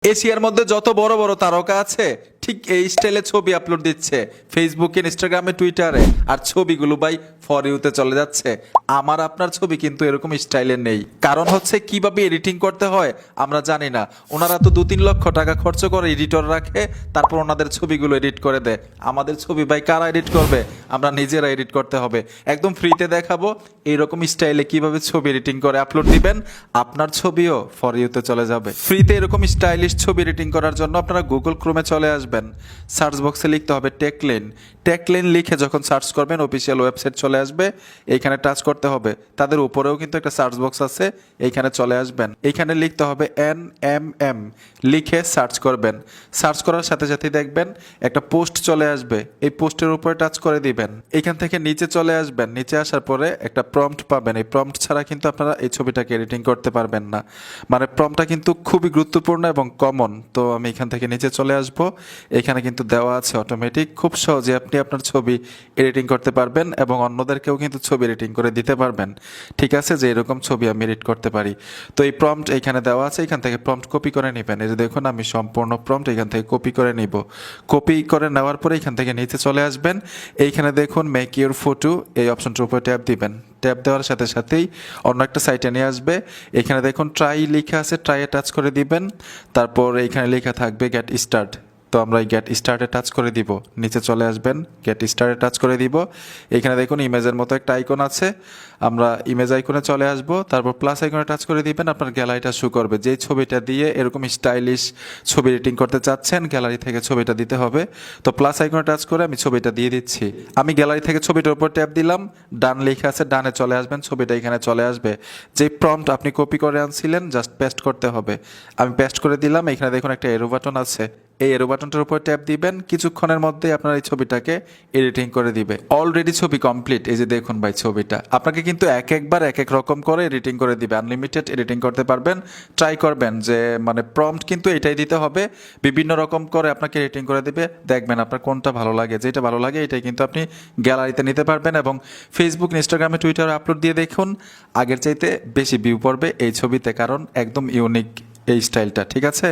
এশিয়ার মধ্যে যত বড় বড় তারকা আছে ঠিক এই স্টাইলে ছবি আপলোড দিচ্ছে ফেসবুকে, ইনস্টাগ্রামে, টুইটারে। আর ছবিগুলো ভাই ফর ইউতে চলে যাচ্ছে। আমার আপনার ছবি কিন্তু এরকম স্টাইলে নেই। কারণ হচ্ছে কিভাবে এডিটিং করতে হয় আমরা জানি না। ওনারা তো 2-3 লক্ষ টাকা খরচ করে এডিটর রাখে, তারপর ওনাদের ছবিগুলো এডিট করে দেয়। আমাদের ছবি ভাই কারা এডিট করবে? আমরা নিজেরা এডিট করতে হবে। একদম ফ্রিতে দেখাবো এইরকম স্টাইলে কিভাবে ছবি এডিটিং করে আপলোড দিবেন, আপনার ছবিও ফর ইউতে চলে যাবে। ফ্রিতে এরকম স্টাইলিশ ছবি এডিটিং করার জন্য আপনারা গুগল ক্রোমে চলে আসবেন। সার্চ বক্সে লিখতে হবে টেকলেন। টেকলেন লিখে যখন সার্চ করবেন অফিসিয়াল ওয়েবসাইট চলে আসবে। এইখানে টাচ করতে হবে। তাদের উপরেও কিন্তু একটা সার্চ বক্স আছে, এইখানে চলে আসবেন। এইখানে লিখতে হবে NMM লিখে সার্চ করবেন। সার্চ করার সাথে সাথে দেখবেন একটা পোস্ট চলে আসবে। এই পোস্টের উপরে টাচ করে দিবেন। এখান থেকে নিচে চলে আসবেন। নিচে আসার পরে একটা প্রম্পট পাবেন। এই প্রম্পট ছাড়া কিন্তু আপনারা এই ছবিটাকে এডিটিং করতে পারবেন না। মানে প্রম্পটটা কিন্তু খুবই গুরুত্বপূর্ণ এবং কমন। তো আমি এখান থেকে নিচে চলে আসব। এখানে কিন্তু দেওয়া আছে অটোমেটিক। খুব সহজে আপনি আপনার ছবি এডিটিং করতে পারবেন এবং অন্যদেরকেও কিন্তু ছবি এডিটিং করে দিতে পারবেন। ঠিক আছে, যে এরকম ছবি আমি এডিট করতে পারি। তো এই প্রম্পট এইখানে দেওয়া আছে, এখান থেকে প্রম্পট কপি করে নেবেন। এই যে দেখুন আমি সম্পূর্ণ প্রম্পট এখান থেকে কপি করে নিব। কপি করে নেওয়ার পরে এখান থেকে নিচে চলে আসবেন। এইখানে দেখুন মেক ইউর ফটো, এই অপশনটার উপরে ট্যাপ দিবেন। ট্যাপ দেওয়ার সাথে সাথেই অন্য একটা সাইটে নিয়ে আসবে। এখানে দেখুন ট্রাই লেখা আছে, ট্রাইয়ে টাচ করে দিবেন। তারপর এইখানে লেখা থাকবে গেট স্টার্ট। তো আমরা এই গেট স্টার্টে টাচ করে দিব। নিচে চলে আসবেন, গেট স্টার্টে টাচ করে দিব। এখানে দেখুন ইমেজের মতো একটা আইকন আছে, আমরা ইমেজ আইকনে চলে আসব। তারপর প্লাস আইকনে টাচ করে দিবেন, আপনার গ্যালারিটা শো করবে। যেই ছবিটা দিয়ে এরকম স্টাইলিশ ছবি এডিটিং করতে চাচ্ছেন গ্যালারি থেকে ছবিটা দিতে হবে। তো প্লাস আইকনে টাচ করে আমি ছবিটা দিয়ে দিচ্ছি। আমি গ্যালারি থেকে ছবিটার উপর ট্যাপ দিলাম, ডান লেখা আছে, ডানে চলে আসবেন, ছবিটা এখানে চলে আসবে। যে প্রম্পট আপনি কপি করে আনছিলেন জাস্ট পেস্ট করতে হবে। আমি পেস্ট করে দিলাম। এখানে দেখুন একটা এরো বাটন আছে, এই এরো বাটনটার উপর ট্যাপ দিবেন। কিছুক্ষণের মধ্যে আপনার এই ছবিটাকে এডিটিং করে দিবে। অলরেডি ছবি কমপ্লিট। এই যে দেখুন ভাই ছবিটা আপনাকে কিন্তু একবার এক এক রকম করে এডিটিং করে দিবে। আনলিমিটেড এডিটিং করতে পারবেন। ট্রাই করবেন যে মানে প্রম্পট কিন্তু এটাই দিতে হবে, বিভিন্ন রকম করে আপনাকে এডিটিং করে দিবে। দেখবেন আপনার কোনটা ভালো লাগে, যেটা ভালো লাগে এটাই কিন্তু আপনি গ্যালারিতে নিতে পারবেন এবং ফেসবুক, ইনস্টাগ্রামে, টুইটারে আপলোড দিয়ে দেখুন আগের চাইতে বেশি ভিউ পড়বে এই ছবিতে, কারণ একদম ইউনিক এই স্টাইলটা। ঠিক আছে।